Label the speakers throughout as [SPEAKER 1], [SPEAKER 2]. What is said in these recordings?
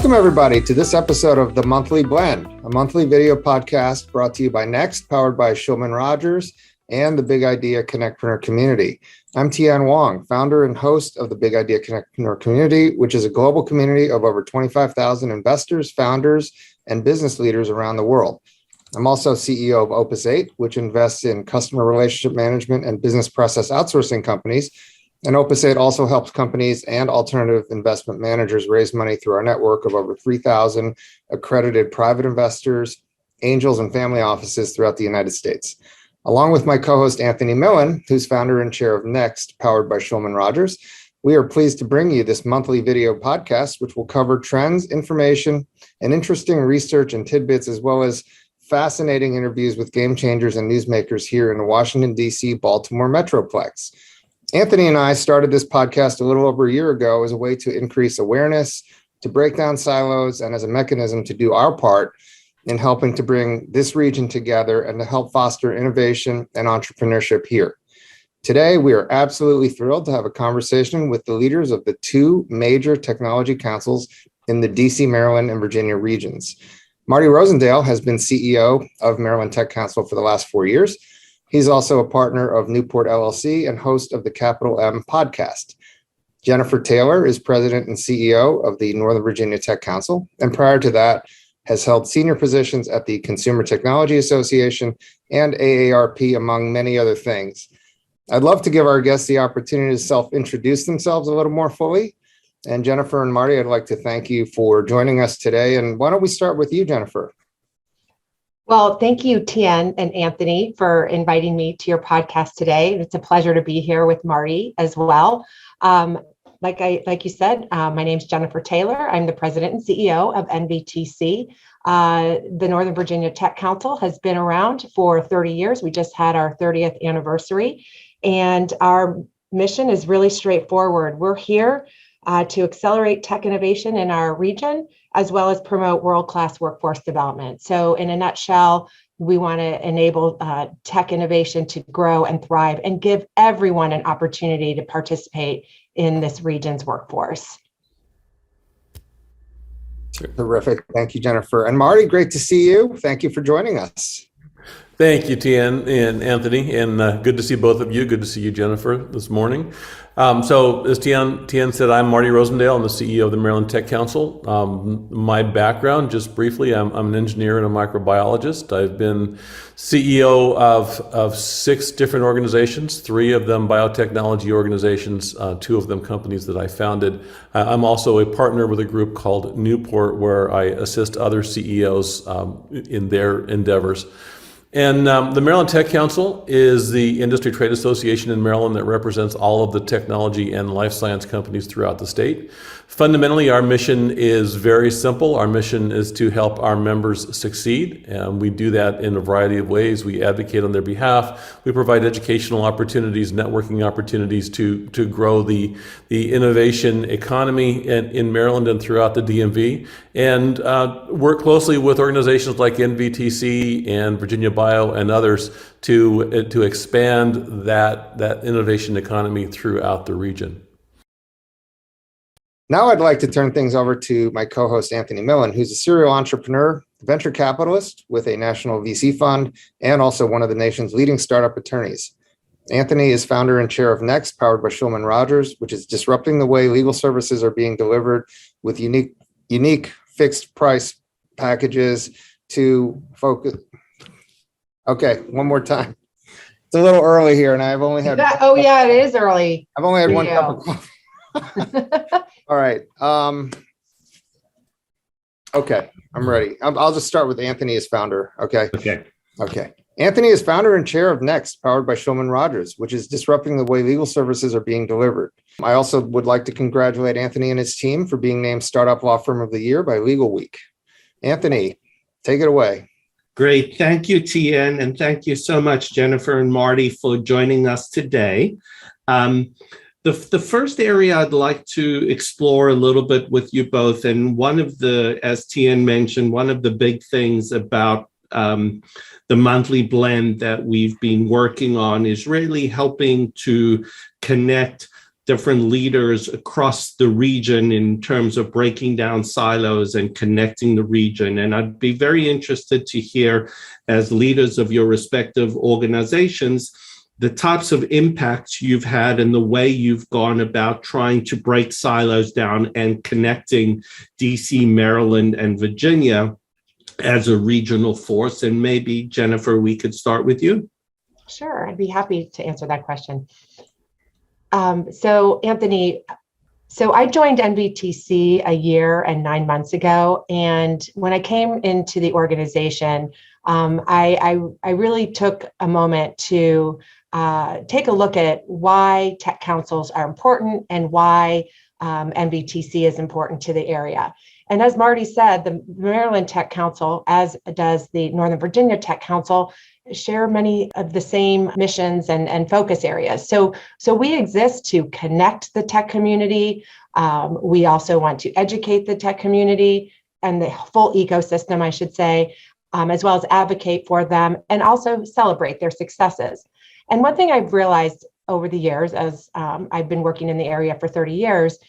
[SPEAKER 1] Welcome, everybody, to this episode of The Monthly Blend, a monthly video podcast brought to you by Next, powered by Shulman Rogers and the Big Idea CONNECTpreneur community. I'm Tian Wong, founder and host of the Big Idea CONNECTpreneur community, which is a global community of over 25,000 investors, founders, and business leaders around the world. I'm also CEO of Opus 8, which invests in customer relationship management and business process outsourcing companies. And Opus 8 also helps companies and alternative investment managers raise money through our network of over 3,000 accredited private investors, angels, and family offices throughout the United States. Along with my co-host, Anthony Millen, who's founder and chair of Next, powered by Shulman Rogers, we are pleased to bring you this monthly video podcast, which will cover trends, information, and interesting research and tidbits, as well as fascinating interviews with game changers and newsmakers here in the Washington, D.C., Baltimore Metroplex. Anthony and I started this podcast a little over a year ago as a way to increase awareness, to break down silos, and as a mechanism to do our part in helping to bring this region together and to help foster innovation and entrepreneurship here. Today, we are absolutely thrilled to have a conversation with the leaders of the two major technology councils in the DC, Maryland, and Virginia regions. Marty Rosendale has been CEO of Maryland Tech Council for the last 4 years. He's also a partner of Newport LLC and host of the Capital M podcast. Jennifer Taylor is president and CEO of the Northern Virginia Tech Council, and prior to that, has held senior positions at the Consumer Technology Association and AARP, among many other things. I'd love to give our guests the opportunity to self-introduce themselves a little more fully. And Jennifer and Marty, I'd like to thank you for joining us today. And why don't we start with you, Jennifer?
[SPEAKER 2] Well, thank you, Tian and Anthony, for inviting me to your podcast today. It's a pleasure to be here with Marty as well. Like you said, my name is Jennifer Taylor. I'm the president and CEO of NVTC. The Northern Virginia Tech Council has been around for 30 years. We just had our 30th anniversary, and our mission is really straightforward. We're here to accelerate tech innovation in our region, as well as promote world-class workforce development. So in a nutshell, we want to enable tech innovation to grow and thrive and give everyone an opportunity to participate in this region's workforce.
[SPEAKER 1] Terrific. Thank you, Jennifer. And Marty, great to see you. Thank you for joining us.
[SPEAKER 3] Thank you, Tian and Anthony, and good to see both of you. Good to see you, Jennifer, this morning. So as Tian said, I'm Marty Rosendale. I'm the CEO of the Maryland Tech Council. My background, just briefly, I'm an engineer and a microbiologist. I've been CEO of 6 different organizations, 3 of them biotechnology organizations, 2 of them companies that I founded. I'm also a partner with a group called Newport, where I assist other CEOs in their endeavors. And the Maryland Tech Council is the industry trade association in Maryland that represents all of the technology and life science companies throughout the state. Fundamentally, our mission is very simple. Our mission is to help our members succeed, and we do that in a variety of ways. We advocate on their behalf. We provide educational opportunities, networking opportunities to grow the innovation economy in Maryland and throughout the DMV, and work closely with organizations like NVTC and Virginia Bio and others to expand that innovation economy throughout the region.
[SPEAKER 1] Now I'd like to turn things over to my co-host, Anthony Millen, who's a serial entrepreneur, venture capitalist with a national VC fund, and also one of the nation's leading startup attorneys. Anthony is founder and chair of Next, powered by Shulman Rogers, which is disrupting the way legal services are being delivered with unique fixed price packages to focus. Okay, one more time. It's a little early here, and I've only had.
[SPEAKER 2] Oh yeah, it is early.
[SPEAKER 1] I've only had one cup of coffee. All right. Okay, I'm ready. I'll just start with Anthony as founder. Okay. Okay. Anthony is founder and chair of Next, powered by Shulman Rogers, which is disrupting the way legal services are being delivered. I also would like to congratulate Anthony and his team for being named Startup Law Firm of the Year by Legal Week. Anthony, take it away.
[SPEAKER 4] Great. Thank you, Tian, and thank you so much, Jennifer and Marty, for joining us today. The first area I'd like to explore a little bit with you both, and one of the, as Tian mentioned, one of the big things about the monthly blend that we've been working on is really helping to connect different leaders across the region in terms of breaking down silos and connecting the region. And I'd be very interested to hear, as leaders of your respective organizations, the types of impacts you've had and the way you've gone about trying to break silos down and connecting DC, Maryland, and Virginia as a regional force. And maybe, Jennifer, we could start with you.
[SPEAKER 2] Sure, I'd be happy to answer that question. So Anthony, I joined NVTC a year and 9 months ago. And when I came into the organization, I really took a moment to take a look at why tech councils are important and why NVTC is important to the area. And as Marty said, the Maryland Tech Council, as does the Northern Virginia Tech Council, share many of the same missions and focus areas. So we exist to connect the tech community. We also want to educate the tech community and the full ecosystem, I should say, as well as advocate for them and also celebrate their successes. And one thing I've realized over the years, as I've been working in the area for 30 years,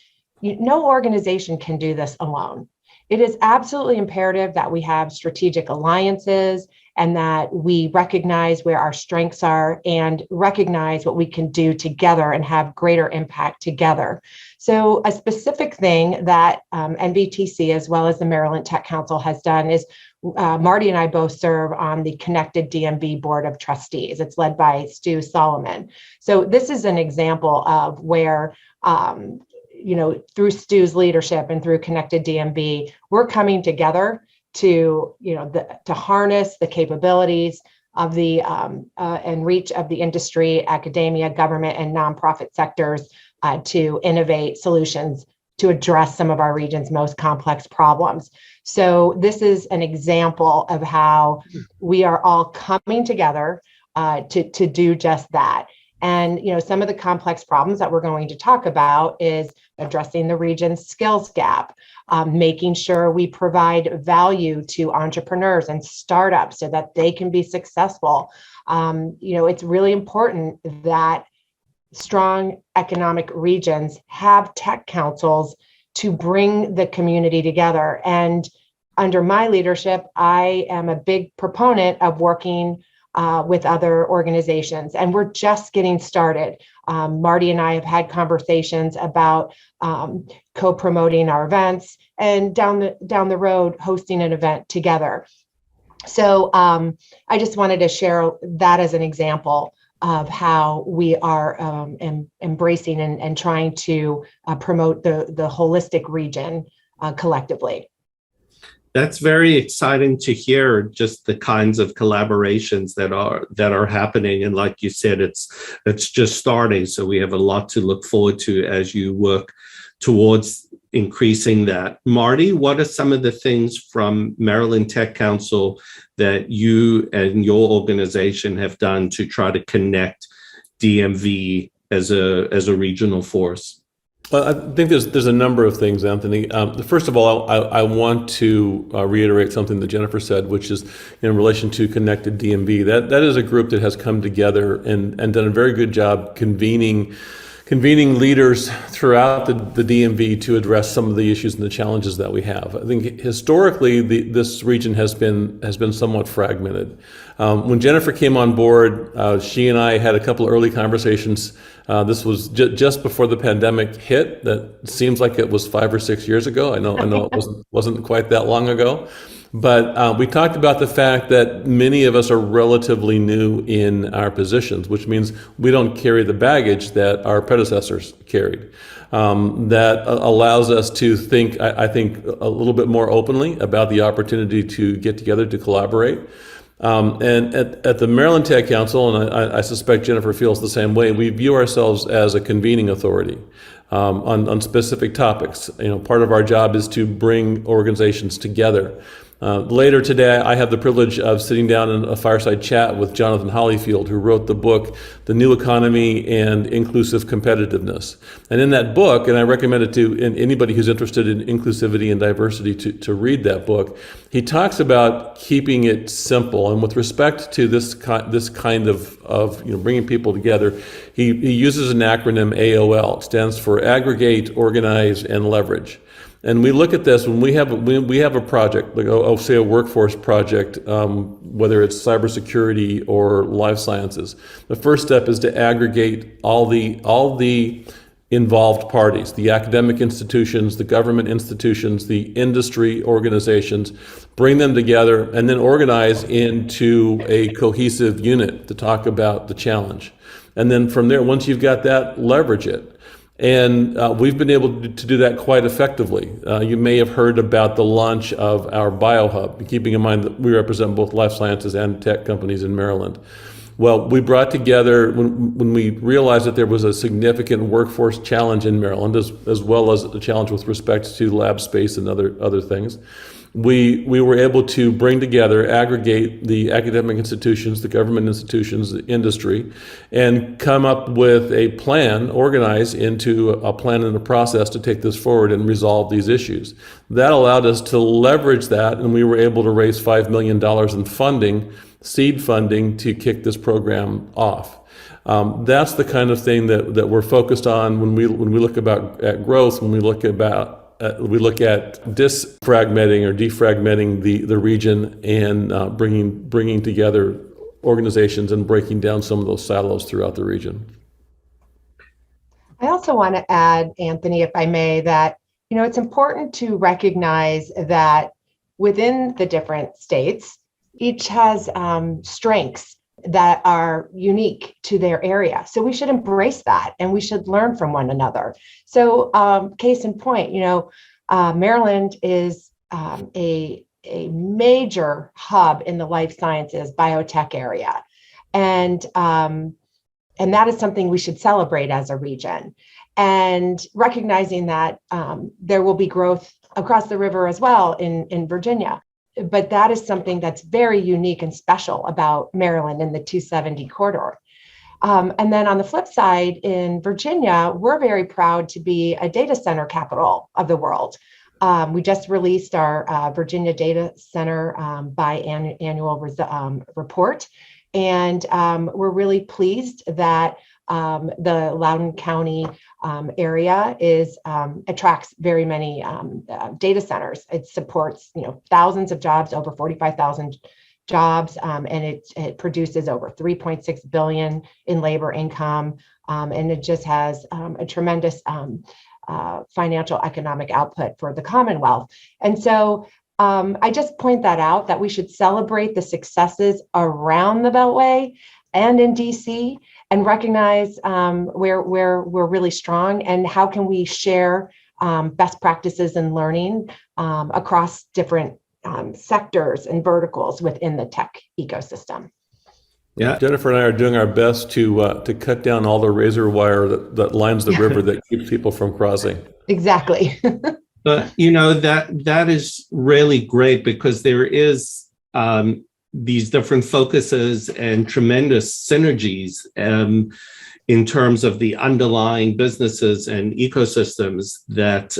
[SPEAKER 2] no organization can do this alone. It is absolutely imperative that we have strategic alliances and that we recognize where our strengths are and recognize what we can do together and have greater impact together. So a specific thing that NVTC as well as the Maryland Tech Council has done is Marty and I both serve on the Connected DMV Board of Trustees. It's led by Stu Solomon. So this is an example of where through Stu's leadership and through Connected DMV, we're coming together to harness the capabilities of the and reach of the industry, academia, government, and nonprofit sectors to innovate solutions to address some of our region's most complex problems. So this is an example of how we are all coming together to do just that. And some of the complex problems that we're going to talk about is addressing the region's skills gap, making sure we provide value to entrepreneurs and startups so that they can be successful. It's really important that strong economic regions have tech councils to bring the community together. And under my leadership, I am a big proponent of working with other organizations, and we're just getting started. Marty and I have had conversations about co-promoting our events and down the road hosting an event together. So I just wanted to share that as an example of how we are embracing and trying to promote the holistic region collectively.
[SPEAKER 4] That's very exciting to hear, just the kinds of collaborations that are happening. And like you said, it's just starting. So we have a lot to look forward to as you work towards increasing that. Marty, what are some of the things from Maryland Tech Council that you and your organization have done to try to connect DMV as a regional force?
[SPEAKER 3] I think there's a number of things, Anthony. First of all, I want to reiterate something that Jennifer said, which is in relation to Connected DMV. That is a group that has come together and done a very good job convening leaders throughout the DMV to address some of the issues and the challenges that we have. I think historically this region has been somewhat fragmented. When Jennifer came on board, she and I had a couple of early conversations. This was just before the pandemic hit. That seems like it was 5 or 6 years ago. I know it wasn't quite that long ago. But we talked about the fact that many of us are relatively new in our positions, which means we don't carry the baggage that our predecessors carried. That allows us to think, I think, a little bit more openly about the opportunity to get together to collaborate. And at the Maryland Tech Council, and I suspect Jennifer feels the same way, we view ourselves as a convening authority on specific topics. Part of our job is to bring organizations together Later today, I have the privilege of sitting down in a fireside chat with Jonathan Hollyfield, who wrote the book, The New Economy and Inclusive Competitiveness. And in that book, and I recommend it to anybody who's interested in inclusivity and diversity to read that book, he talks about keeping it simple. And with respect to this kind of bringing people together, he uses an acronym AOL. It stands for Aggregate, Organize, and Leverage. And we look at this when we have a project, like say a workforce project, whether it's cybersecurity or life sciences. The first step is to aggregate all the involved parties, the academic institutions, the government institutions, the industry organizations, bring them together and then organize into a cohesive unit to talk about the challenge. And then from there, once you've got that, leverage it. And we've been able to do that quite effectively. You may have heard about the launch of our BioHub, keeping in mind that we represent both life sciences and tech companies in Maryland. Well, we brought together, when we realized that there was a significant workforce challenge in Maryland, as well as a challenge with respect to lab space and other things, we were able to bring together, aggregate the academic institutions, the government institutions, the industry, and come up with a plan, organize into a plan and a process to take this forward and resolve these issues. That allowed us to leverage that, and we were able to raise $5 million in funding, seed funding, to kick this program off. That's the kind of thing that we're focused on when we look at growth, when we look at disfragmenting or defragmenting the region and bringing together organizations and breaking down some of those silos throughout the region.
[SPEAKER 2] I also want to add, Anthony, if I may, that it's important to recognize that within the different states, each has strengths that are unique to their area. So we should embrace that and we should learn from one another. So case in point, Maryland is a major hub in the life sciences biotech area. And that is something we should celebrate as a region. And recognizing that there will be growth across the river as well in Virginia. But that is something that's very unique and special about Maryland in the 270 corridor. And then on the flip side, in Virginia, we're very proud to be a data center capital of the world. We just released our Virginia Data Center biannual report. And we're really pleased that the Loudoun County area attracts very many data centers. It supports thousands of jobs, over 45,000 jobs, and it produces over 3.6 billion in labor income, and it just has a tremendous financial economic output for the Commonwealth. And so I just point that out, that we should celebrate the successes around the Beltway and in DC, and recognize where we're really strong and how can we share best practices and learning across different sectors and verticals within the tech ecosystem.
[SPEAKER 3] Yeah, Jennifer and I are doing our best to cut down all the razor wire that lines the river that keeps people from crossing.
[SPEAKER 2] Exactly.
[SPEAKER 4] But that is really great, because there is these different focuses and tremendous synergies in terms of the underlying businesses and ecosystems that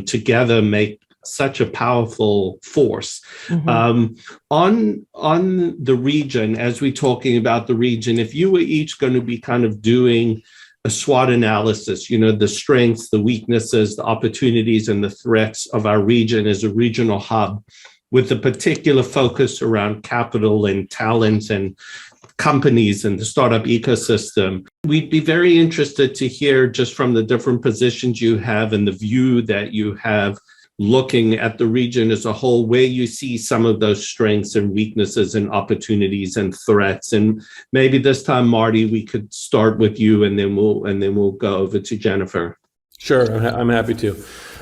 [SPEAKER 4] together make such a powerful force. Mm-hmm. On the region, as we're talking about the region, if you were each going to be kind of doing a SWOT analysis, the strengths, the weaknesses, the opportunities, and the threats of our region as a regional hub, with a particular focus around capital and talent and companies and the startup ecosystem. We'd be very interested to hear, just from the different positions you have and the view that you have looking at the region as a whole, where you see some of those strengths and weaknesses and opportunities and threats. And maybe this time, Marty, we could start with you, and then we'll go over to Jennifer.
[SPEAKER 3] Sure, I'm happy to.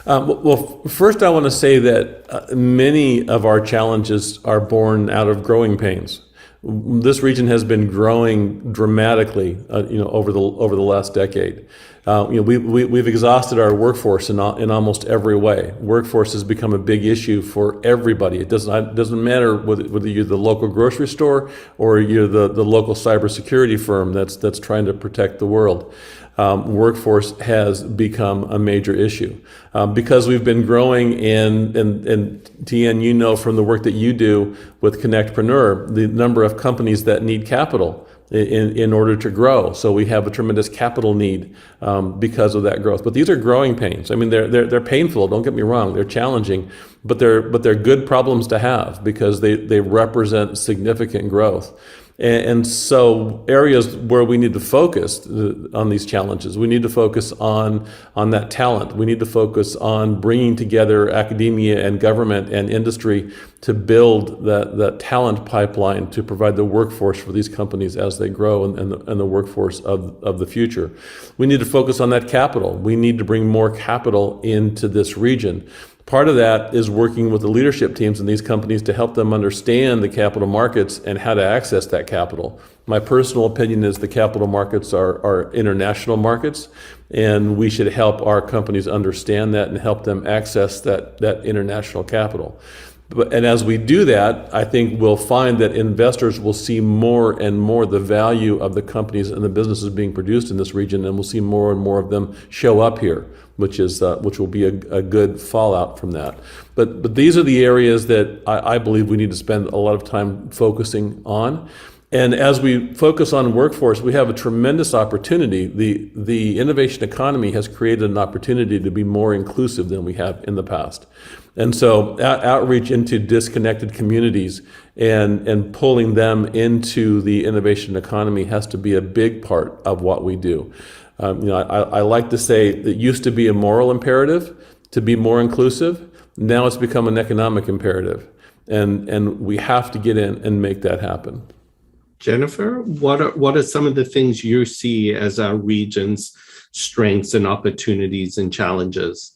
[SPEAKER 3] Well, first I want to say that many of our challenges are born out of growing pains. This region has been growing dramatically, over the last decade. We've exhausted our workforce in almost every way. Workforce has become a big issue for everybody. It doesn't matter whether you're the local grocery store or you're the local cybersecurity firm that's trying to protect the world. Workforce has become a major issue because we've been growing, and TN, from the work that you do with CONNECTpreneur, the number of companies that need capital in order to grow. So we have a tremendous capital need because of that growth. But these are growing pains. I mean, they're painful. Don't get me wrong. They're challenging, but they're good problems to have because they represent significant growth. And so areas where we need to focus on these challenges, we need to focus on that talent. We need to focus on bringing together academia and government and industry to build that talent pipeline to provide the workforce for these companies as they grow and the workforce of the future. We need to focus on that capital. We need to bring more capital into this region. Part of that is working with the leadership teams in these companies to help them understand the capital markets and how to access that capital. My personal opinion is the capital markets are international markets, and we should help our companies understand that and help them access that international capital. And as we do that, I think we'll find that investors will see more and more the value of the companies and the businesses being produced in this region, and we'll see more and more of them show up here, which will be a good fallout from that. But these are the areas that I believe we need to spend a lot of time focusing on. And as we focus on workforce, we have a tremendous opportunity. The innovation economy has created an opportunity to be more inclusive than we have in the past. And so outreach into disconnected communities and pulling them into the innovation economy has to be a big part of what we do. I like to say it used to be a moral imperative to be more inclusive. Now it's become an economic imperative. And we have to get in and make that happen.
[SPEAKER 4] Jennifer, what are some of the things you see as our region's strengths and opportunities and challenges?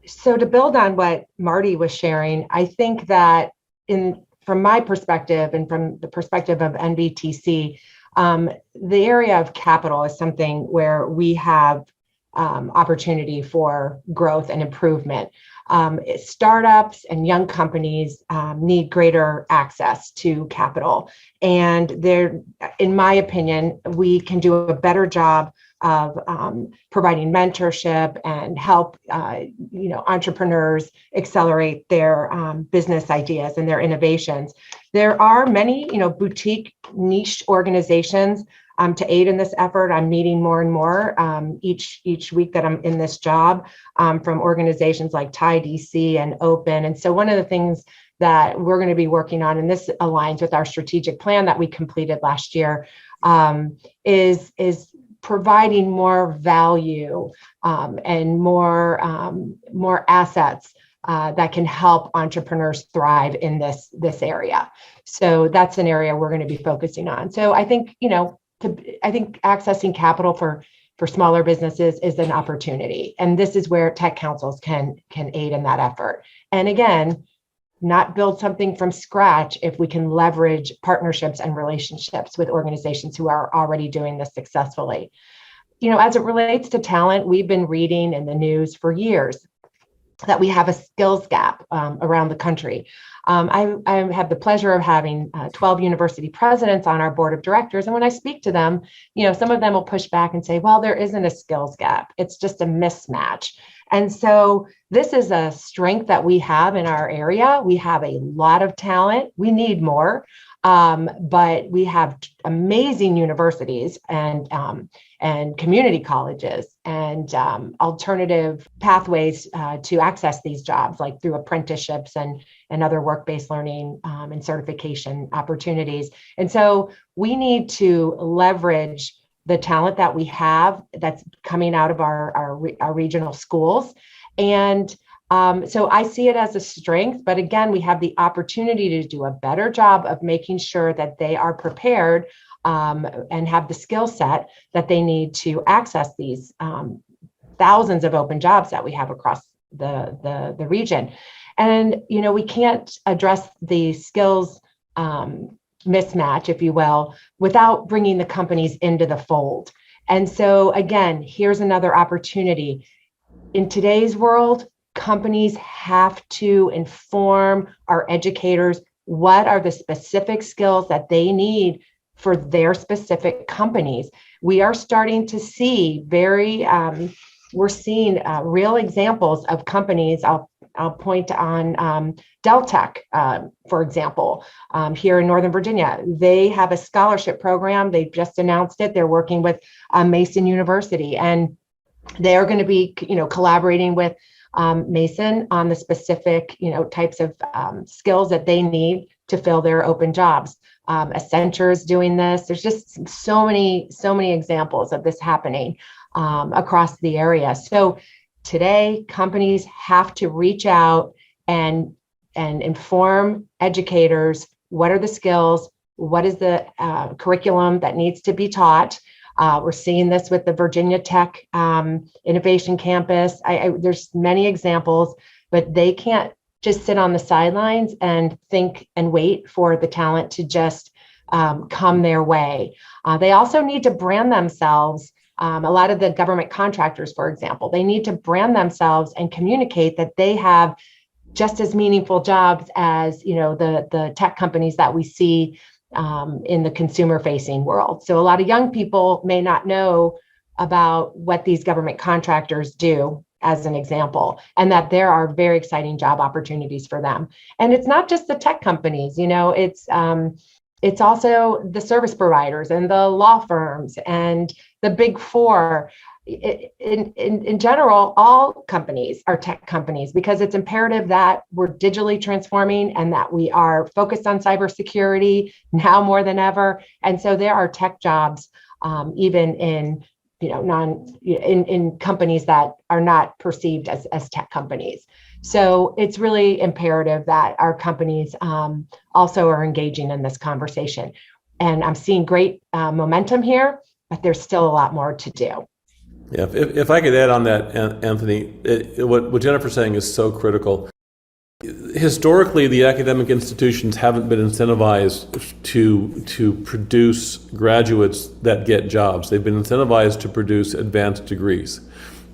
[SPEAKER 2] So to build on what Marty was sharing, I think that from my perspective and from the perspective of NVTC, the area of capital is something where we have opportunity for growth and improvement. Startups and young companies need greater access to capital. And in my opinion, we can do a better job of providing mentorship and help entrepreneurs accelerate their business ideas and their innovations. There are many boutique niche organizations to aid in this effort. I'm meeting more and more each week that I'm in this job from organizations like TIE DC and Open. And so one of the things that we're going to be working on, and this aligns with our strategic plan that we completed last year, is providing more value and more assets that can help entrepreneurs thrive in this area. So that's an area we're going to be focusing on. So I think accessing capital for smaller businesses is an opportunity, and this is where tech councils can aid in that effort. And again, not build something from scratch if we can leverage partnerships and relationships with organizations who are already doing this successfully. As it relates to talent, we've been reading in the news for years that we have a skills gap around the country. I have the pleasure of having 12 university presidents on our board of directors. And when I speak to them, some of them will push back and say, well, there isn't a skills gap. It's just a mismatch. And so this is a strength that we have in our area. We have a lot of talent. We need more, but we have amazing universities and community colleges and alternative pathways to access these jobs, like through apprenticeships and other work-based learning and certification opportunities. And so we need to leverage the talent that we have that's coming out of our regional schools. And so I see it as a strength, but again, we have the opportunity to do a better job of making sure that they are prepared and have the skill set that they need to access these thousands of open jobs that we have across the region. And, we can't address the skills mismatch, if you will, without bringing the companies into the fold. And so again, here's another opportunity. In today's world, companies have to inform our educators what are the specific skills that they need for their specific companies. We are starting to see we're seeing real examples of companies. I'll point on Deltec, for example, here in Northern Virginia. They have a scholarship program. They've just announced it. They're working with Mason University, and they're going to be, collaborating with Mason on the specific, types of skills that they need to fill their open jobs. Accenture is doing this. There's just so many examples of this happening across the area. So today, companies have to reach out and inform educators what are the skills, what is the curriculum that needs to be taught. We're seeing this with the Virginia Tech Innovation Campus. There's many examples, but they can't just sit on the sidelines and think and wait for the talent to just come their way. They also need to brand themselves. A lot of the government contractors, for example, they need to brand themselves and communicate that they have just as meaningful jobs as, the tech companies that we see in the consumer-facing world. So a lot of young people may not know about what these government contractors do, as an example, and that there are very exciting job opportunities for them. And it's not just the tech companies, it's also the service providers and the law firms and the big four. In general, all companies are tech companies, because it's imperative that we're digitally transforming and that we are focused on cybersecurity now more than ever. And so there are tech jobs, even in in companies that are not perceived as tech companies. So it's really imperative that our companies also are engaging in this conversation. And I'm seeing great momentum here, but there's still a lot more to do.
[SPEAKER 3] Yeah, if I could add on that, Anthony, what Jennifer's saying is so critical. Historically, the academic institutions haven't been incentivized to produce graduates that get jobs. They've been incentivized to produce advanced degrees.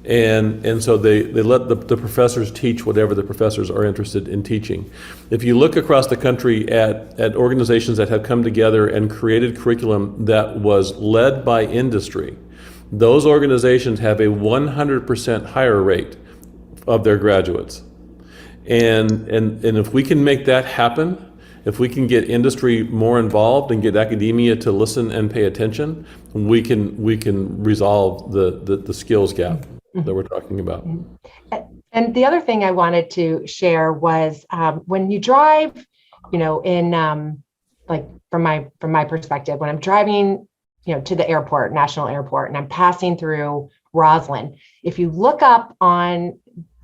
[SPEAKER 3] And so they let the professors teach whatever the professors are interested in teaching. If you look across the country at organizations that have come together and created curriculum that was led by industry, those organizations have a 100% higher rate of their graduates. And if we can make that happen, if we can get industry more involved and get academia to listen and pay attention, we can resolve the skills gap that we're talking about.
[SPEAKER 2] And the other thing I wanted to share was when you drive, in like from my perspective, when I'm driving, to the airport, National Airport, and I'm passing through Roslyn, if you look up on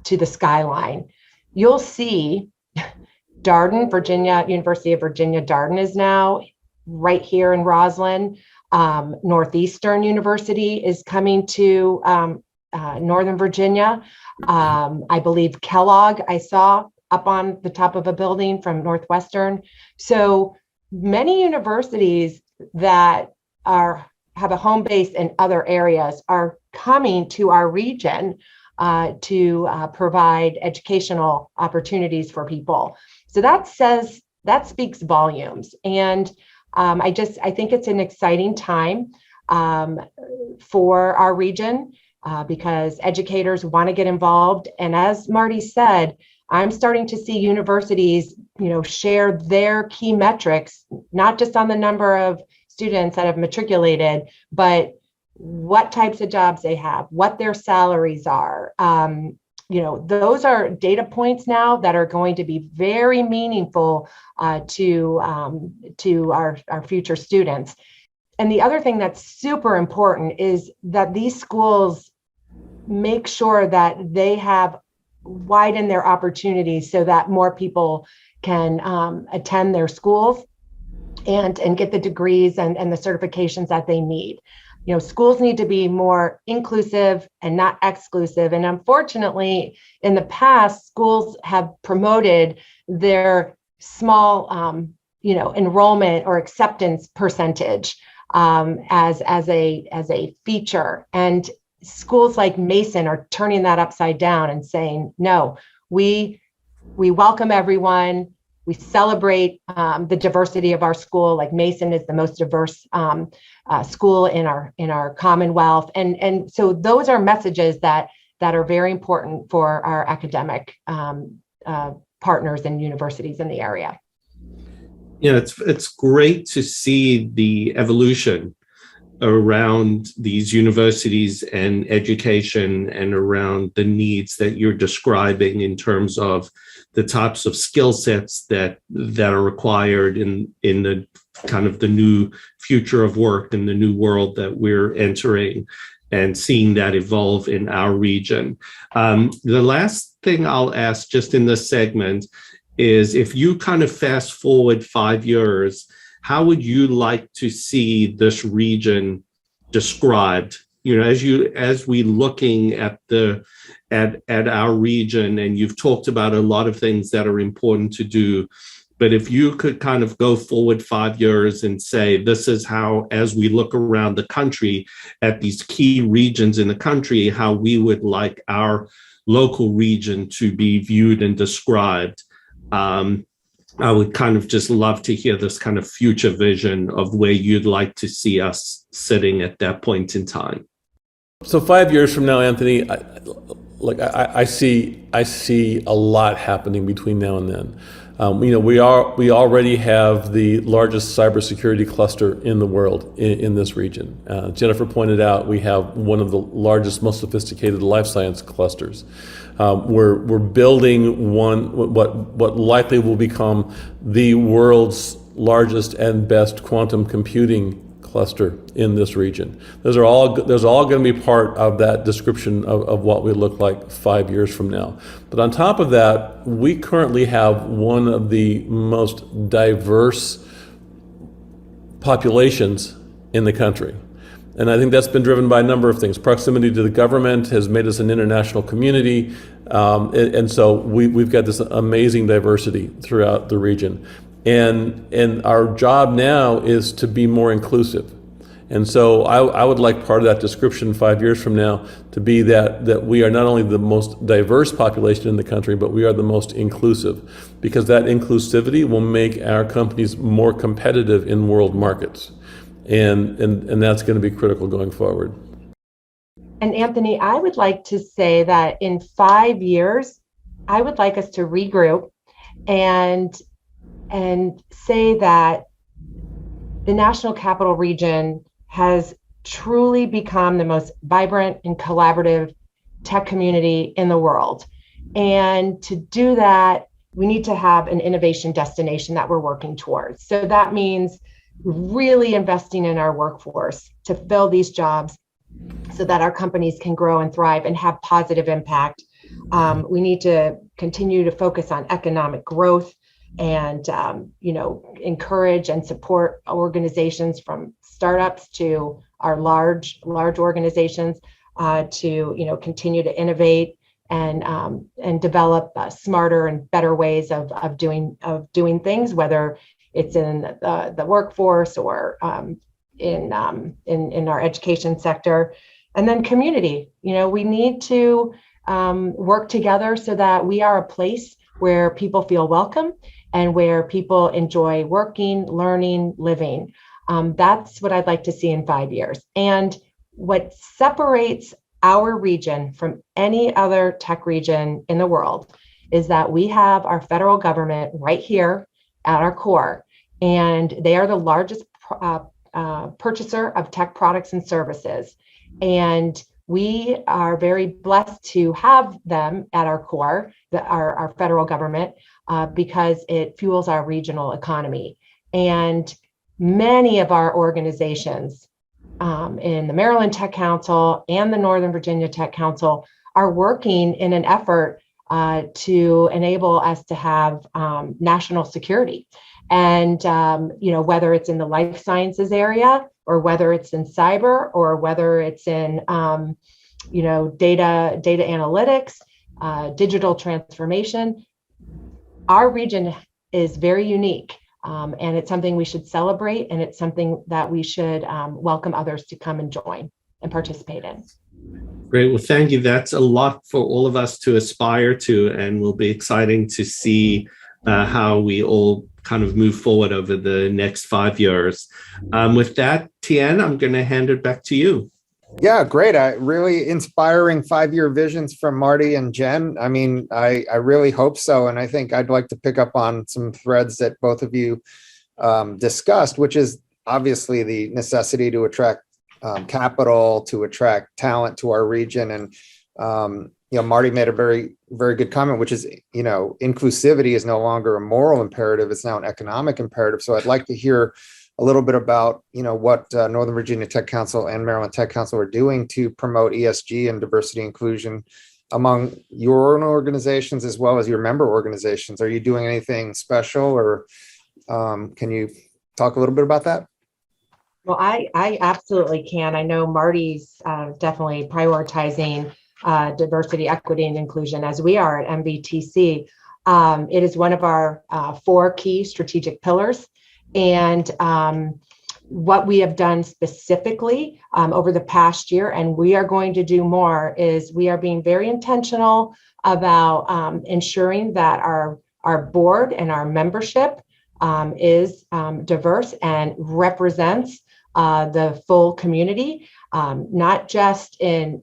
[SPEAKER 2] to the skyline, you'll see Darden, Virginia, University of Virginia, Darden is now right here in Roslyn. Northeastern University is coming to Northern Virginia. I believe Kellogg, I saw up on the top of a building from Northwestern. So many universities that have a home base in other areas are coming to our region to provide educational opportunities for people. So that speaks volumes. And I think it's an exciting time for our region because educators want to get involved. And as Marty said, I'm starting to see universities, share their key metrics, not just on the number of students that have matriculated, but what types of jobs they have, what their salaries are. Those are data points now that are going to be very meaningful to our future students. And the other thing that's super important is that these schools make sure that they have widened their opportunities so that more people can attend their schools and get the degrees and the certifications that they need. Schools need to be more inclusive and not exclusive. And unfortunately, in the past, schools have promoted their small enrollment or acceptance percentage as a feature. And schools like Mason are turning that upside down and saying, no, we welcome everyone. We celebrate the diversity of our school. Like Mason is the most diverse school in our Commonwealth, and so those are messages that are very important for our academic partners and universities in the area.
[SPEAKER 4] It's great to see the evolution around these universities and education, and around the needs that you're describing in terms of the types of skill sets that are required in the kind of the new future of work and the new world that we're entering, and seeing that evolve in our region. The last thing I'll ask just in this segment is, if you kind of fast forward 5 years, how would you like to see this region described? As we looking at our region, and you've talked about a lot of things that are important to do, but if you could kind of go forward 5 years and say, this is how, as we look around the country at these key regions in the country, how we would like our local region to be viewed and described. I would kind of just love to hear this kind of future vision of where you'd like to see us sitting at that point in time.
[SPEAKER 3] So 5 years from now, Anthony, I see a lot happening between now and then. We already have the largest cybersecurity cluster in the world in this region. Jennifer pointed out we have one of the largest, most sophisticated life science clusters. We're building what likely will become the world's largest and best quantum computing cluster in this region. Those are all going to be part of that description of what we look like 5 years from now. But on top of that, we currently have one of the most diverse populations in the country. And I think that's been driven by a number of things. Proximity to the government has made us an international community. And so we've got this amazing diversity throughout the region. And our job now is to be more inclusive. And so I would like part of that description 5 years from now to be that we are not only the most diverse population in the country, but we are the most inclusive, because that inclusivity will make our companies more competitive in world markets. And that's going to be critical going forward.
[SPEAKER 2] And Anthony, I would like to say that in 5 years, I would like us to regroup and say that the National Capital Region has truly become the most vibrant and collaborative tech community in the world. And to do that, we need to have an innovation destination that we're working towards. So that means really investing in our workforce to fill these jobs so that our companies can grow and thrive and have positive impact. We need to continue to focus on economic growth and encourage and support organizations from startups to our large organizations to continue to innovate and develop smarter and better ways of doing things, whether it's in the workforce or in our education sector. And then community, we need to work together so that we are a place where people feel welcome and where people enjoy working, learning, living. That's what I'd like to see in 5 years. And what separates our region from any other tech region in the world is that we have our federal government right here at our core, and they are the largest purchaser of tech products and services. And we are very blessed to have them at our core, our federal government, because it fuels our regional economy. And many of our organizations in the Maryland Tech Council and the Northern Virginia Tech Council are working in an effort to enable us to have national security. And whether it's in the life sciences area, or whether it's in cyber, or whether it's in data analytics, digital transformation, our region is very unique And it's something we should celebrate, and it's something that we should welcome others to come and join and participate in.
[SPEAKER 4] Great. Well, thank you. That's a lot for all of us to aspire to, and will be exciting to see how we all kind of move forward over the next 5 years. With that, Tien, I'm going to hand it back to you.
[SPEAKER 1] Yeah, great. Really inspiring 5-year visions from Marty and Jen. I mean, I really hope so. And I think I'd like to pick up on some threads that both of you discussed, which is obviously the necessity to attract capital, to attract talent to our region. And, Marty made a very, very good comment, which is, inclusivity is no longer a moral imperative. It's now an economic imperative. So I'd like to hear a little bit about, what Northern Virginia Tech Council and Maryland Tech Council are doing to promote ESG and diversity inclusion among your own organizations as well as your member organizations. Are you doing anything special, or can you talk a little bit about that?
[SPEAKER 2] Well, I absolutely can. I know Marty's definitely prioritizing diversity, equity, and inclusion, as we are at MVTC. It is one of our 4 key strategic pillars. And what we have done specifically over the past year, and we are going to do more, is we are being very intentional about ensuring that our board and our membership is diverse and represents the full community, not just in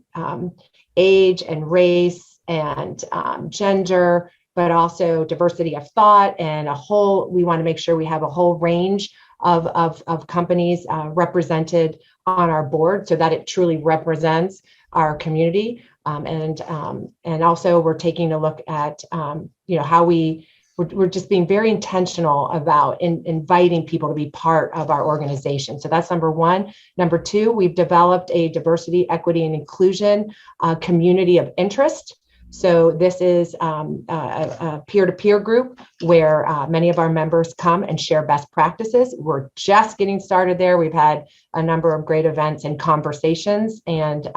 [SPEAKER 2] age and race and gender, but also diversity of thought and we want to make sure we have a whole range of companies represented on our board so that it truly represents our community. And also we're taking a look at, how we're just being very intentional about inviting people to be part of our organization. So that's number 1. Number 2, we've developed a diversity, equity, and inclusion community of interest. So this is a peer-to-peer group where many of our members come and share best practices. We're just getting started there. We've had a number of great events and conversations and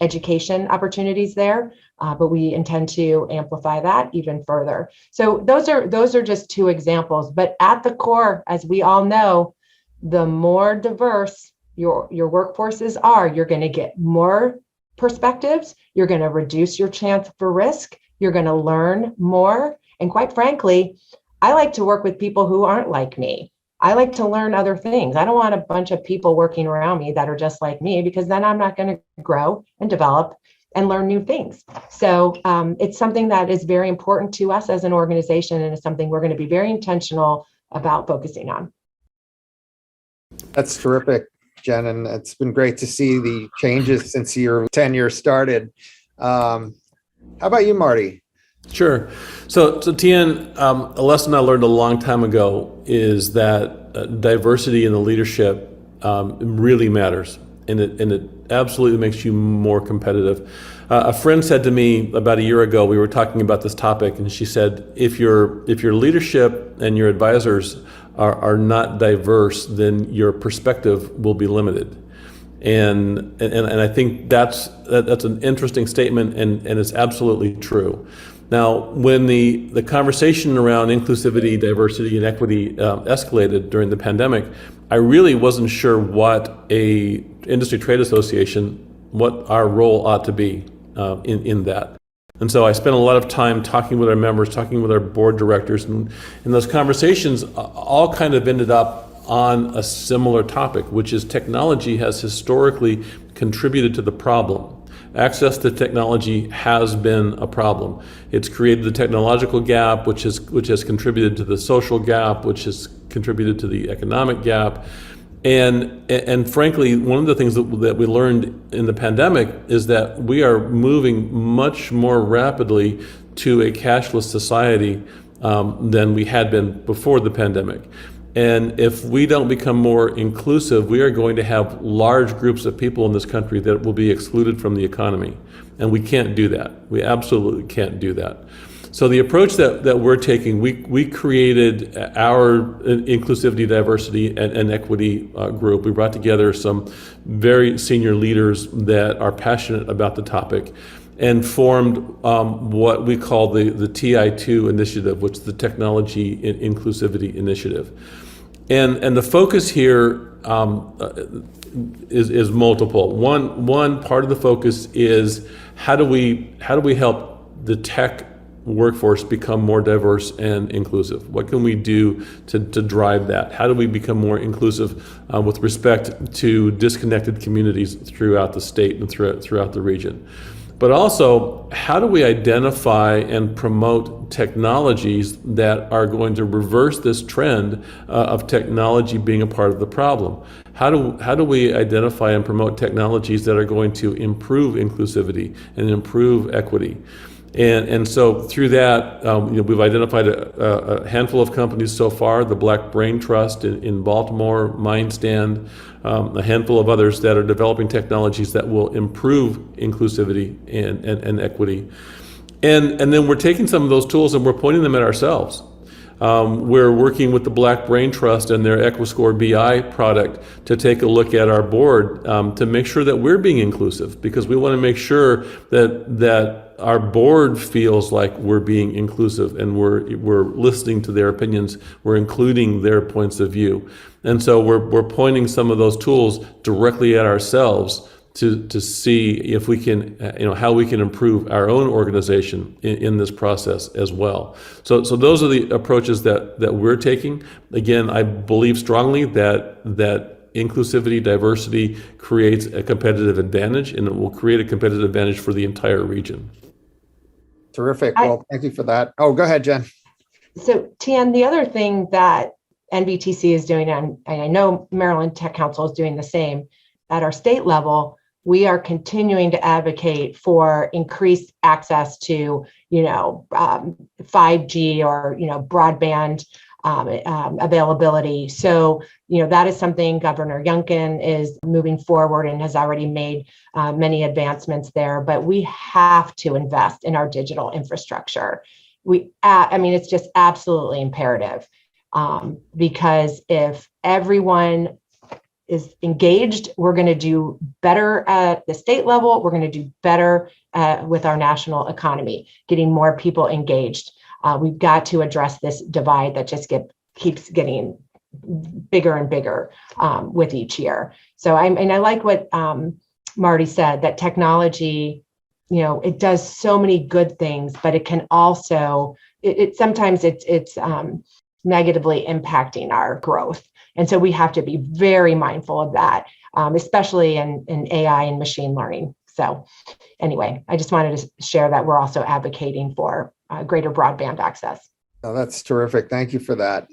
[SPEAKER 2] education opportunities there, but we intend to amplify that even further. So those are just 2 examples. But at the core, as we all know, the more diverse your workforces are, you're going to get more perspectives, you're going to reduce your chance for risk, you're going to learn more. And quite frankly, I like to work with people who aren't like me. I like to learn other things. I don't want a bunch of people working around me that are just like me, because then I'm not going to grow and develop and learn new things. So it's something that is very important to us as an organization, and it's something we're going to be very intentional about focusing on.
[SPEAKER 1] That's terrific, Jen, and it's been great to see the changes since your tenure started. How about you, Marty?
[SPEAKER 3] Sure. So Tien, a lesson I learned a long time ago is that diversity in the leadership really matters, and it absolutely makes you more competitive. A friend said to me about a year ago, we were talking about this topic, and she said, if your leadership and your advisors are not diverse, then your perspective will be limited. And I think that's an interesting statement, and it's absolutely true. Now, when the conversation around inclusivity, diversity, and equity escalated during the pandemic, I really wasn't sure what a industry trade association, what our role ought to be in that. And so I spent a lot of time talking with our members, talking with our board directors, and those conversations all kind of ended up on a similar topic, which is technology has historically contributed to the problem. Access to technology has been a problem. It's created the technological gap, which has contributed to the social gap, which has contributed to the economic gap. And frankly, one of the things that we learned in the pandemic is that we are moving much more rapidly to a cashless society than we had been before the pandemic. And if we don't become more inclusive, we are going to have large groups of people in this country that will be excluded from the economy. And we can't do that. We absolutely can't do that. So the approach that we're taking, we created our inclusivity, diversity, and equity group. We brought together some very senior leaders that are passionate about the topic. and formed what we call the TI2 initiative, which is the Technology Inclusivity Initiative. And the focus here is multiple. One part of the focus is how do we help the tech workforce become more diverse and inclusive? What can we do to drive that? How do we become more inclusive with respect to disconnected communities throughout the state and throughout the region? But also, how do we identify and promote technologies that are going to reverse this trend of technology being a part of the problem? How do we identify and promote technologies that are going to improve inclusivity and improve equity? And so through that, we've identified a handful of companies so far, the Black Brain Trust in Baltimore, Mindstand, a handful of others that are developing technologies that will improve inclusivity and equity. And then we're taking some of those tools and we're pointing them at ourselves. We're working with the Black Brain Trust and their EquiScore BI product to take a look at our board to make sure that we're being inclusive, because we want to make sure that our board feels like we're being inclusive and we're listening to their opinions, we're including their points of view. And so we're pointing some of those tools directly at ourselves to see if we can, how we can improve our own organization in this process as well. So those are the approaches that we're taking. Again, I believe strongly that inclusivity, diversity creates a competitive advantage, and it will create a competitive advantage for the entire region.
[SPEAKER 1] Terrific. Well, thank you for that. Oh, go ahead, Jen.
[SPEAKER 2] So, Tian, the other thing that NBTC is doing, and I know Maryland Tech Council is doing the same, at our state level, we are continuing to advocate for increased access to, 5G or, broadband availability. So, that is something Governor Youngkin is moving forward and has already made many advancements there. But we have to invest in our digital infrastructure. It's just absolutely imperative because if everyone is engaged, we're going to do better at the state level. We're going to do better with our national economy, getting more people engaged. We've got to address this divide that just keeps getting bigger and bigger with each year. So I like what Marty said, that technology, it does so many good things, but it can also, sometimes it's negatively impacting our growth. And so we have to be very mindful of that, especially in AI and machine learning. So anyway, I just wanted to share that we're also advocating for greater broadband access.
[SPEAKER 1] Oh, that's terrific. Thank you for that.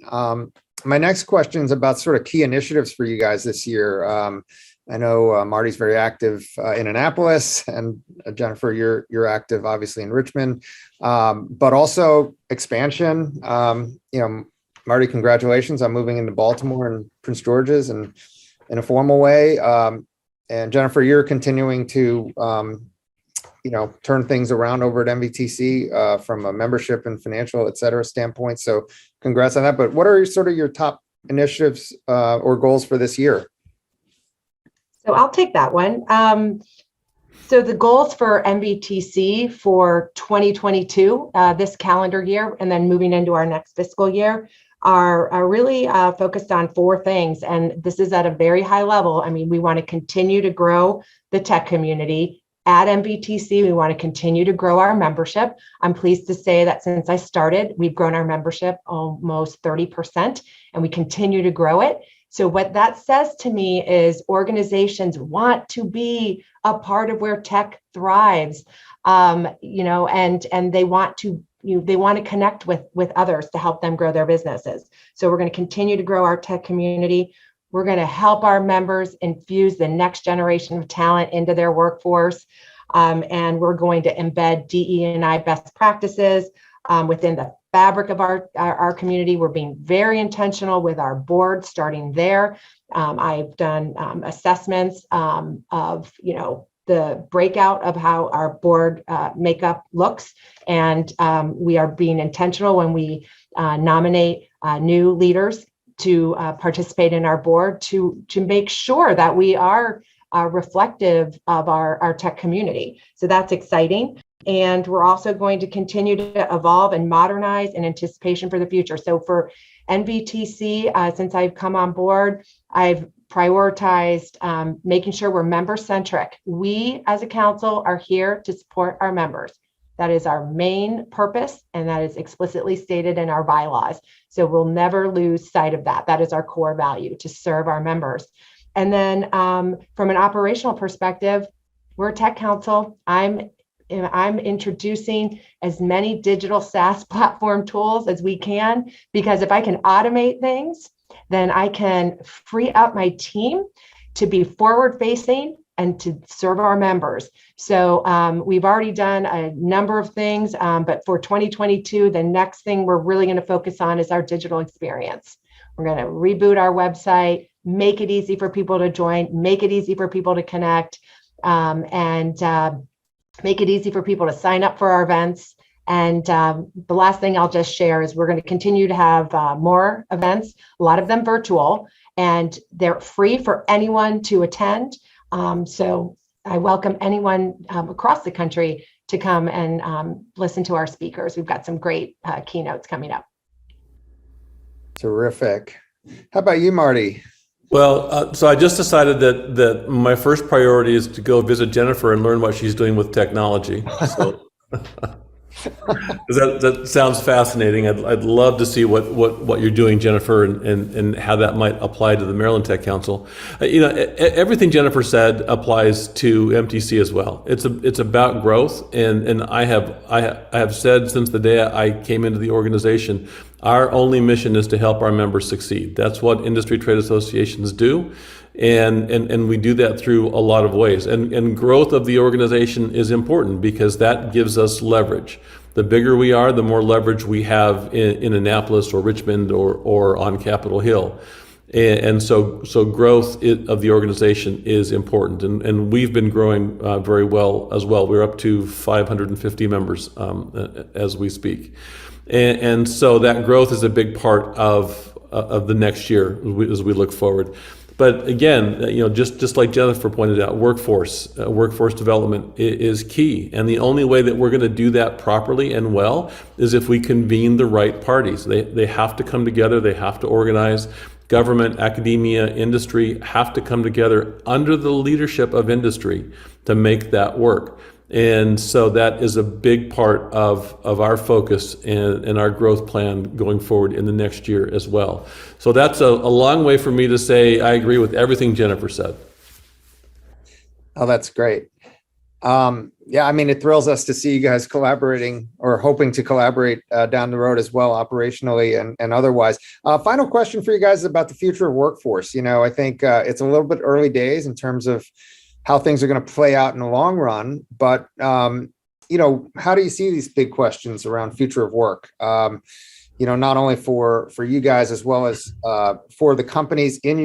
[SPEAKER 1] My next question is about sort of key initiatives for you guys this year. I know Marty's very active in Annapolis, and Jennifer, you're active obviously in Richmond, but also expansion. Marty, congratulations on moving into Baltimore and Prince George's and in a formal way. And Jennifer, you're continuing to, turn things around over at MVTC from a membership and financial, et cetera, standpoint. So congrats on that. But what are sort of your top initiatives or goals for this year?
[SPEAKER 2] So I'll take that one. So the goals for MVTC for 2022, this calendar year, and then moving into our next fiscal year, are really focused on four things. And this is at a very high level. We want to continue to grow the tech community. At MVTC, we want to continue to grow our membership. I'm pleased to say that since I started, we've grown our membership almost 30%, and we continue to grow it. So what that says to me is organizations want to be a part of where tech thrives, and they want to connect with others to help them grow their businesses. So we're going to continue to grow our tech community. We're going to help our members infuse the next generation of talent into their workforce, and we're going to embed DE&I best practices within the fabric of our community. We're being very intentional with our board, starting there. I've done assessments of the breakout of how our board makeup looks, and we are being intentional when we nominate new leaders to participate in our board to make sure that we are reflective of our tech community. So that's exciting. And we're also going to continue to evolve and modernize in anticipation for the future. So for NVTC, since I've come on board, I've prioritized making sure we're member-centric. We as a council are here to support our members. That is our main purpose, and that is explicitly stated in our bylaws. So we'll never lose sight of that. That is our core value, to serve our members. And then from an operational perspective, we're a tech council. I'm introducing as many digital SaaS platform tools as we can, because if I can automate things, then I can free up my team to be forward facing and to serve our members. So we've already done a number of things, but for 2022, the next thing we're really going to focus on is our digital experience. We're going to reboot our website, make it easy for people to join, make it easy for people to connect, and make it easy for people to sign up for our events. And the last thing I'll just share is we're going to continue to have more events, a lot of them virtual, and they're free for anyone to attend. So I welcome anyone across the country to come and listen to our speakers. We've got some great keynotes coming up.
[SPEAKER 1] Terrific. How about you, Marty?
[SPEAKER 3] Well, so I just decided that my first priority is to go visit Jennifer and learn what she's doing with technology. So that sounds fascinating. I'd love to see what you're doing, Jennifer, and how that might apply to the Maryland Tech Council. Everything Jennifer said applies to MTC as well. It's about growth, and I have said since the day I came into the organization, our only mission is to help our members succeed. That's what industry trade associations do. And we do that through a lot of ways. And growth of the organization is important because that gives us leverage. The bigger we are, the more leverage we have in Annapolis or Richmond or on Capitol Hill. And so growth of the organization is important. And we've been growing very well as well. We're up to 550 members as we speak. And so that growth is a big part of the next year as we look forward. But again, just like Jennifer pointed out, workforce development is key. And the only way that we're going to do that properly and well is if we convene the right parties. They have to come together. They have to organize. Government, academia, industry have to come together under the leadership of industry to make that work. And so that is a big part of our focus and our growth plan going forward in the next year as well. So that's a long way for me to say I agree with everything Jennifer said.
[SPEAKER 1] Oh, that's great. Yeah, I mean, it thrills us to see you guys collaborating or hoping to collaborate down the road as well, operationally and otherwise. Final question for you guys is about the future of workforce. I think it's a little bit early days in terms of how things are going to play out in the long run. But, how do you see these big questions around future of work? Not only for you guys, as well as for the companies in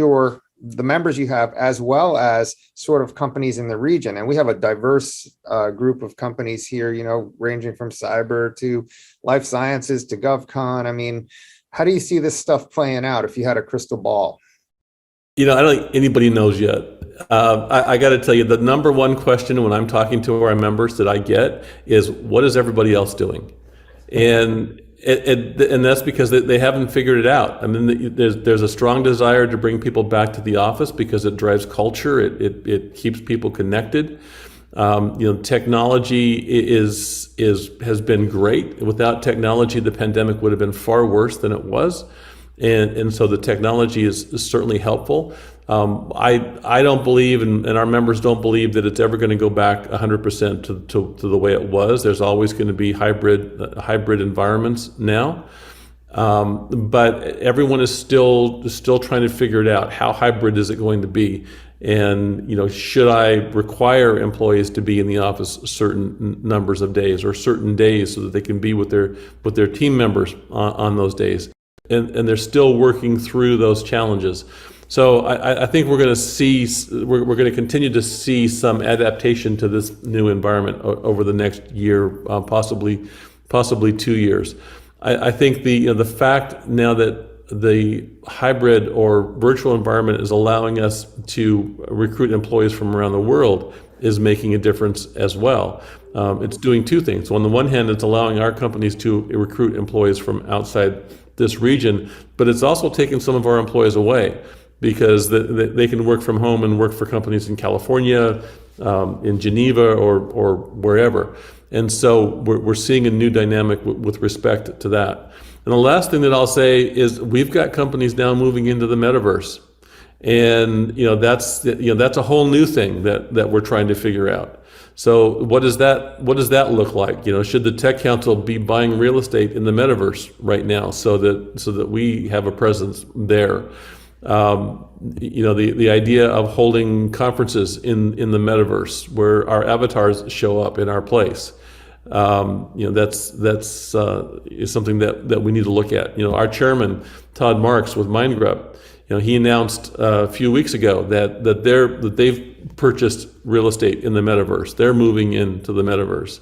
[SPEAKER 1] the members you have, as well as sort of companies in the region. And we have a diverse group of companies here, ranging from cyber to life sciences to GovCon. I mean, how do you see this stuff playing out if you had a crystal ball?
[SPEAKER 3] I don't think anybody knows yet. I got to tell you, the number one question when I'm talking to our members that I get is, what is everybody else doing? And that's because they haven't figured it out. I mean, there's a strong desire to bring people back to the office because it drives culture. It keeps people connected. Technology has been great. Without technology, the pandemic would have been far worse than it was. And so the technology is certainly helpful. I don't believe, and our members don't believe, that it's ever going to go back 100% to the way it was. There's always going to be hybrid environments now. But everyone is still trying to figure it out. How hybrid is it going to be? And should I require employees to be in the office certain numbers of days or certain days so that they can be with their team members on those days? And they're still working through those challenges. So I think we're going to continue to see some adaptation to this new environment over the next year, possibly 2 years. I think the fact now that the hybrid or virtual environment is allowing us to recruit employees from around the world is making a difference as well. It's doing two things. On the one hand, it's allowing our companies to recruit employees from outside this region, but it's also taking some of our employees away because they can work from home and work for companies in California, in Geneva, or wherever. And so we're seeing a new dynamic with respect to that. And the last thing that I'll say is we've got companies now moving into the metaverse. And that's a whole new thing that we're trying to figure out. So what does that look like? Should the Tech Council be buying real estate in the metaverse right now so that we have a presence there? The idea of holding conferences in the metaverse where our avatars show up in our place. That's is something that we need to look at. Our chairman, Todd Marks with MindGrub, he announced a few weeks ago that they've purchased real estate in the metaverse. They're moving into the metaverse.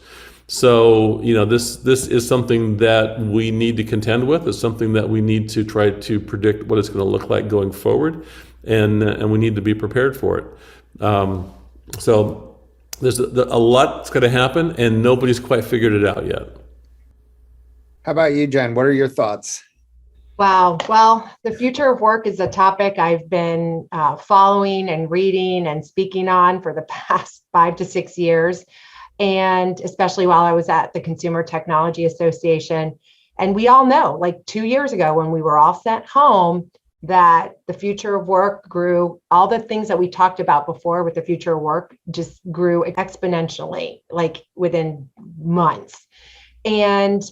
[SPEAKER 3] So, this is something that we need to contend with. It's something that we need to try to predict what it's going to look like going forward, and we need to be prepared for it. So there's a lot that's going to happen, and nobody's quite figured it out yet.
[SPEAKER 1] How about you, Jen? What are your thoughts?
[SPEAKER 2] Wow. Well, the future of work is a topic I've been following and reading and speaking on for the past 5 to 6 years, and especially while I was at the Consumer Technology Association. And we all know, like 2 years ago when we were all sent home, that the future of work grew. All the things that we talked about before with the future of work just grew exponentially, like within months. And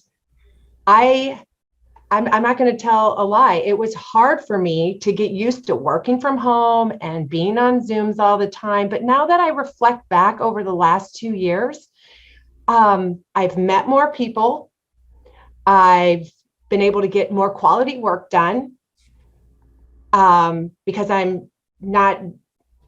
[SPEAKER 2] I'm not going to tell a lie. It was hard for me to get used to working from home and being on Zooms all the time. But now that I reflect back over the last 2 years, I've met more people. I've been able to get more quality work done because I'm not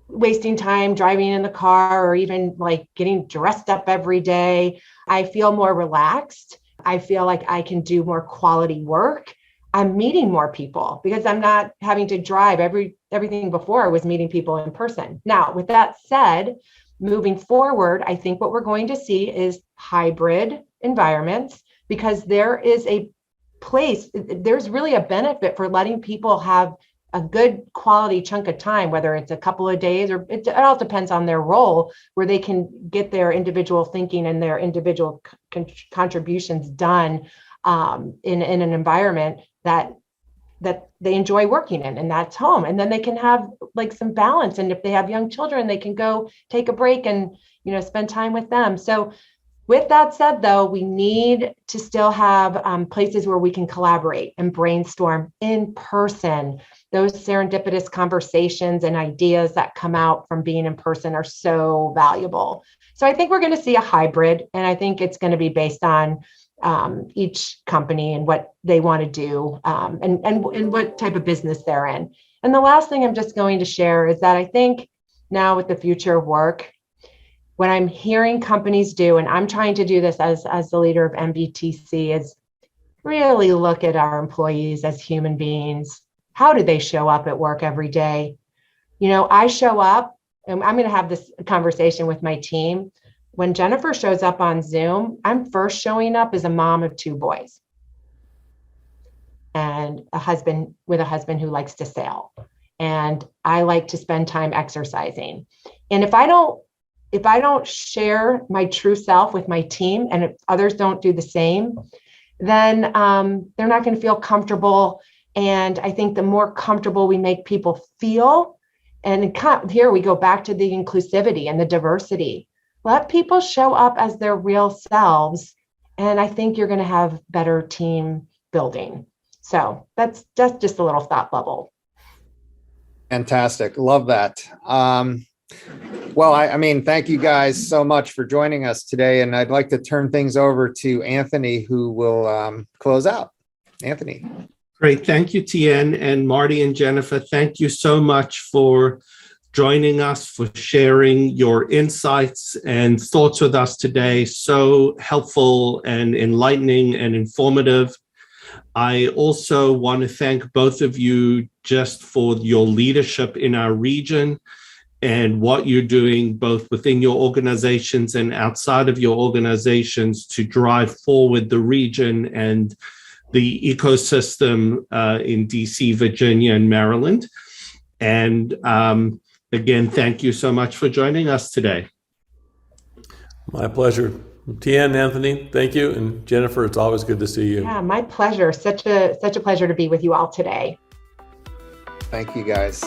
[SPEAKER 2] wasting time driving in the car or even like getting dressed up every day. I feel more relaxed. I feel like I can do more quality work. I'm meeting more people because I'm not having to drive. Everything before was meeting people in person. Now, with that said, moving forward, I think what we're going to see is hybrid environments because there is a place, there's really a benefit for letting people have a good quality chunk of time, whether it's a couple of days or it all depends on their role, where they can get their individual thinking and their individual contributions done in an environment that they enjoy working in, and that's home. And then they can have like some balance. And if they have young children, they can go take a break and spend time with them. So with that said, though, we need to still have places where we can collaborate and brainstorm in person. Those serendipitous conversations and ideas that come out from being in person are so valuable. So I think we're going to see a hybrid, and I think it's going to be based on each company and what they want to do and what type of business they're in. And the last thing I'm just going to share is that I think now with the future of work, what I'm hearing companies do, and I'm trying to do this as the leader of MBTC, is really look at our employees as human beings. How do they show up at work every day? I show up, and I'm going to have this conversation with my team. When Jennifer shows up on Zoom, I'm first showing up as a mom of 2 boys and a husband who likes to sail. And I like to spend time exercising. And if I don't share my true self with my team, and if others don't do the same, then they're not going to feel comfortable. And I think the more comfortable we make people feel, and here we go back to the inclusivity and the diversity, let people show up as their real selves. And I think you're going to have better team building. So that's just a little thought bubble.
[SPEAKER 1] Fantastic. Love that. Well, I mean, thank you guys so much for joining us today. And I'd like to turn things over to Anthony, who will close out. Anthony.
[SPEAKER 4] Great. Thank you, Tien, and Marty and Jennifer. Thank you so much for joining us, for sharing your insights and thoughts with us today. So helpful and enlightening and informative. I also want to thank both of you just for your leadership in our region and what you're doing both within your organizations and outside of your organizations to drive forward the region and the ecosystem in DC, Virginia, and Maryland. And again, thank you so much for joining us today.
[SPEAKER 3] My pleasure. Tian, Anthony, thank you. And Jennifer, it's always good to see you.
[SPEAKER 2] Yeah, my pleasure. Such a pleasure to be with you all today.
[SPEAKER 1] Thank you, guys.